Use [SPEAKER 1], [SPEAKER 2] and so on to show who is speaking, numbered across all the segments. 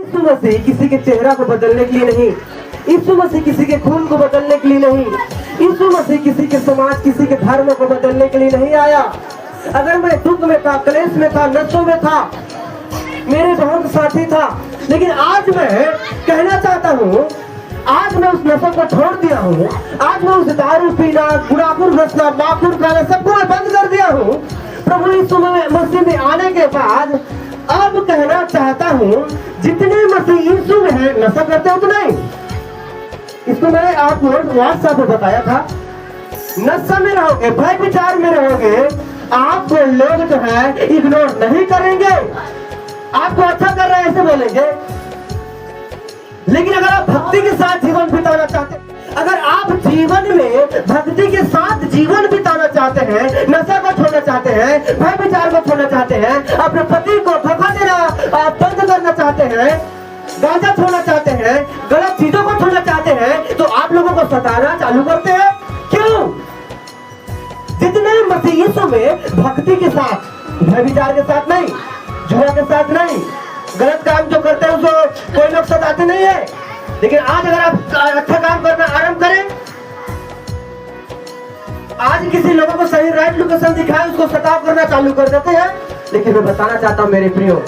[SPEAKER 1] यीशु मसीह किसी के चेहरा को बदलने के लिए नहीं, यीशु मसीह किसी के खून को बदलने के लिए नहीं, यीशु मसीह किसी के समाज, किसी के धर्म को बदलने के लिए नहीं आया। अगर मैं दुख में था, क्लेश में था, नशों में था, मेरे बहुत साथी था, लेकिन आज मैं कहना चाहता हूँ, आज मैं उस नशे को छोड़ दिया हूँ, आज मैं उस दारू पीना, गुड़ाखुर घसना, माखुर खाना सबको मैं बंद कर दिया हूँ। प्रभु यीशु मसीह में आने के बाद अब कहना चाहता हूँ, जितने मसीह यीशु में है नशा करते हो तो नहीं। इसको मैंने आपको व्हाट्सएप पे बताया था। नशा में रहोगे, भय विचार में रहोगे, आपको लोग जो है इग्नोर नहीं करेंगे, आपको अच्छा कर रहा है ऐसे बोलेंगे। लेकिन अगर आप भक्ति के साथ जीवन बिताना चाहते हैं, अगर आप जीवन में भक्ति के साथ जीवन बिताना चाहते हैं, नशा को छोड़ना चाहते हैं, भय विचार को छोड़ना चाहते हैं, अपने पति को धोखा देना आप बंद करना चाहते हैं, गांजा छोड़ना चाहते हैं, गलत चीजों को छोड़ना चाहते हैं, तो आप लोगों को सताना चालू करते हैं। क्यों? जितने मसीह यीशु में भक्ति के साथ, भय विचार के साथ नहीं, जुआ के साथ नहीं, गलत काम जो करते हैं उसको कोई लोग सताते नहीं है। लेकिन आज अगर आप अच्छा काम करना आरंभ करें, आज किसी लोगों को सही राइट लोकेशन दिखाए, उसको सताव करना चालू कर देते हैं। लेकिन मैं बताना चाहता हूं मेरे प्रियो,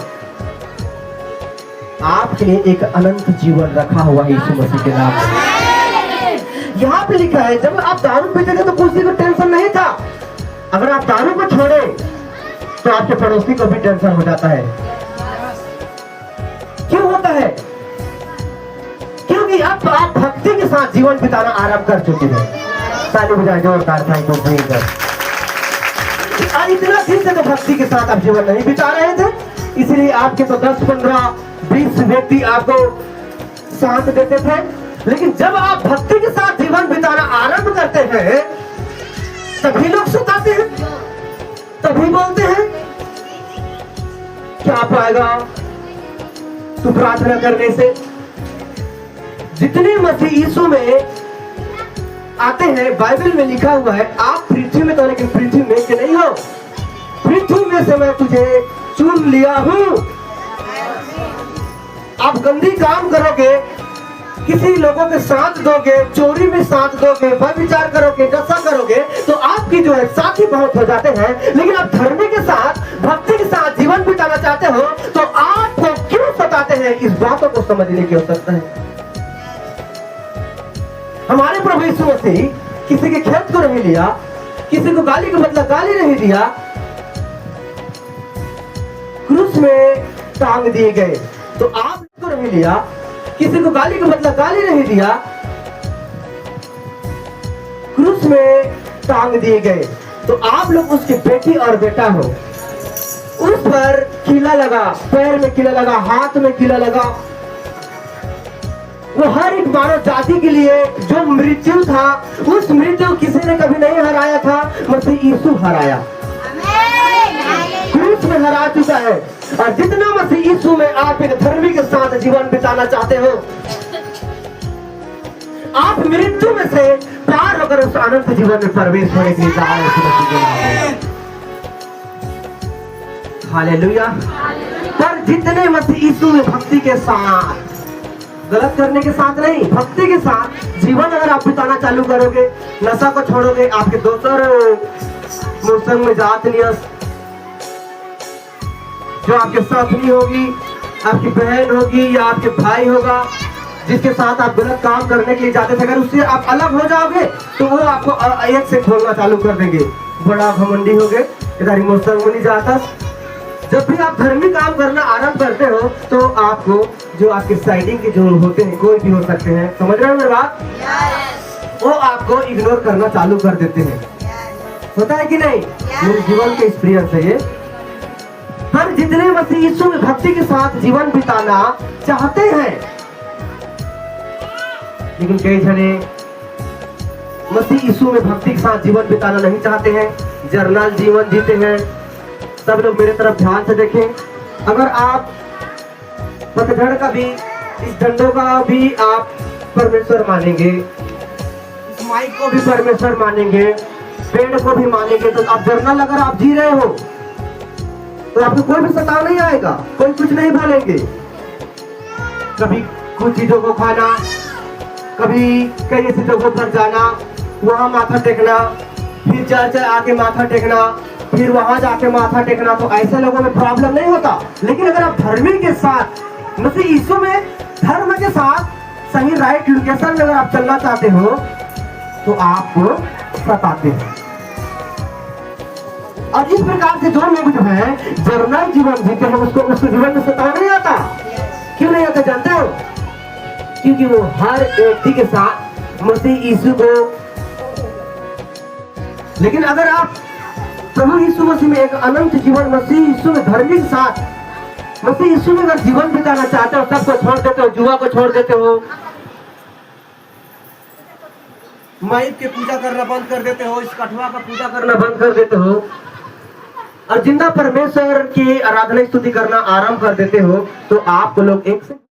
[SPEAKER 1] आपके लिए एक अनंत जीवन रखा हुआ है यीशु मसीह के नाम से। यहाँ पे लिखा है, जब आप दारू पीते थे तो किसी को टेंशन नहीं था, अगर आप दारू को छोड़े तो आपके पड़ोसी को भी टेंशन हो जाता है। क्यों होता है? क्योंकि अब आप भक्ति के साथ जीवन बिताना आरंभ कर चुके हैं। ताली बजाएं जोरदार भाई को भूलकर। इतना दिन से तो भक्ति के साथ आप जीवन नहीं बिता रहे थे, इसलिए आपके तो 10, 15, 20 व्यक्ति आपको साथ देते थे। लेकिन जब आप भक्ति के साथ जीवन बिताना आरंभ करते हैं, सभी लोग सताते हैं, तभी बोलते हैं क्या पाएगा तू प्रार्थना करने से। जितने मसीह यीशु में आते हैं, बाइबल में लिखा हुआ है, आप पृथ्वी में तो लेकिन पृथ्वी में के नहीं हो, पृथ्वी में से मैं तुझे चुन लिया हूं। आप गंदी काम करोगे, किसी लोगों के साथ दोगे, चोरी में साथ दोगे, व्यभिचार करोगे, नशा करोगे, तो आपकी जो है साथी बहुत हो जाते हैं। लेकिन आप धर्म के साथ, भक्ति के साथ जीवन बिताना चाहते हो तो आपको क्यों सताते हैं, इस बातों को समझने की आवश्यकता है। हमारे प्रभु यीशु मसीह किसी के खेत को नहीं लिया, किसी को गाली का मतलब गाली नहीं दिया, क्रूस में टांग दिए गए। तो आपको नहीं लिया, किसी को गाली का मतलब गाली नहीं दिया, क्रूस में टांग दिए गए। तो आप लोग उसके बेटी और बेटा हो। उस पर कीला लगा, पैर में कीला लगा, हाथ में कीला लगा। वो हर एक मानव जाति के लिए जो मृत्यु था, उस मृत्यु किसी ने कभी नहीं हराया था, मसीह यीशु हराया, क्रूस में हरा चुका है। और जितना मसीह यीशु में आप एक धर्मी के साथ जीवन बिताना चाहते हो, आप मृत्यु में से पार होकर उस अनंत जीवन में प्रवेश होने के लिए जा रहे हैं। हालेलुया। पर जितने मसीह यीशु में भक्ति के साथ, गलत करने के साथ नहीं, भक्ति के साथ जीवन अगर आप बिताना चालू करोगे, नशा को छोड़ोगे, आपके दोसर मौसम में जात नियस, जो आपके साथी होगी, आपकी बहन होगी या आपके भाई होगा, जिसके साथ आप गलत काम करने के लिए जाते थे, अगर उससे आप अलग हो जाओगे तो वो आपको एक से बोलना चालू कर देंगे, बड़ा घमंडी हो गए, इधर इमोशनल हो नहीं जाता। जब भी आप धर्मी काम करना आरंभ करते हो तो आपको जो आपके साइडिंग के जो होते हैं, कोई भी हो सकते हैं, समझ रहे हो मेरी बात? वो आपको इग्नोर करना चालू कर देते हैं। होता है कि नहीं? मेरे जीवन के एक्सपीरियंस है ये। हम जितने मसीह यीशु में भक्ति के साथ जीवन बिताना चाहते हैं, लेकिन कई जने मसीह यीशु में भक्ति के साथ जीवन बिताना नहीं चाहते हैं, जर्नल जीवन जीते हैं। सब लोग मेरे तरफ ध्यान से देखें। अगर आप पतझड़ का भी, इस डंडों का भी आप परमेश्वर मानेंगे, इस माइक को भी परमेश्वर मानेंगे, पेड़ को भी मानेंगे, तो आप जर्नल अगर आप जी रहे हो तो आपको कोई भी सताव नहीं आएगा, कोई कुछ नहीं बोलेंगे। कभी कुछ चीजों को खाना, कभी कई ऐसी जगहों पर जाना, वहाँ माथा टेकना, फिर चर्च आके माथा टेकना, फिर वहां जाके माथा टेकना। तो ऐसे लोगों में प्रॉब्लम नहीं होता। लेकिन अगर आप धर्मी के साथ मसीह यीशु में धर्म के साथ सही राइट लोकेशन में अगर आप चलना चाहते हो तो आपको सताते हैं। और इस प्रकार से जो लोग जो है जर्नल जीवन जीते हैं उसको जीवन में सताना नहीं आता। क्यों नहीं आता जानते हो? क्योंकि वो हर व्यक्ति के साथ मसीह यीशु को। लेकिन अगर आप प्रभु यीशु मसीह में एक अनंत जीवन मसीह यीशु में धर्मी के साथ मसीह यीशु में अगर जीवन बिताना चाहते हो, सबको छोड़ देते हो, जुआ को छोड़ देते हो, माइक की पूजा करना बंद कर देते हो, इस कठवा का पूजा करना बंद कर देते हो और जिंदा परमेश्वर की आराधना स्तुति करना आरंभ कर देते हो, तो आप लोग एक से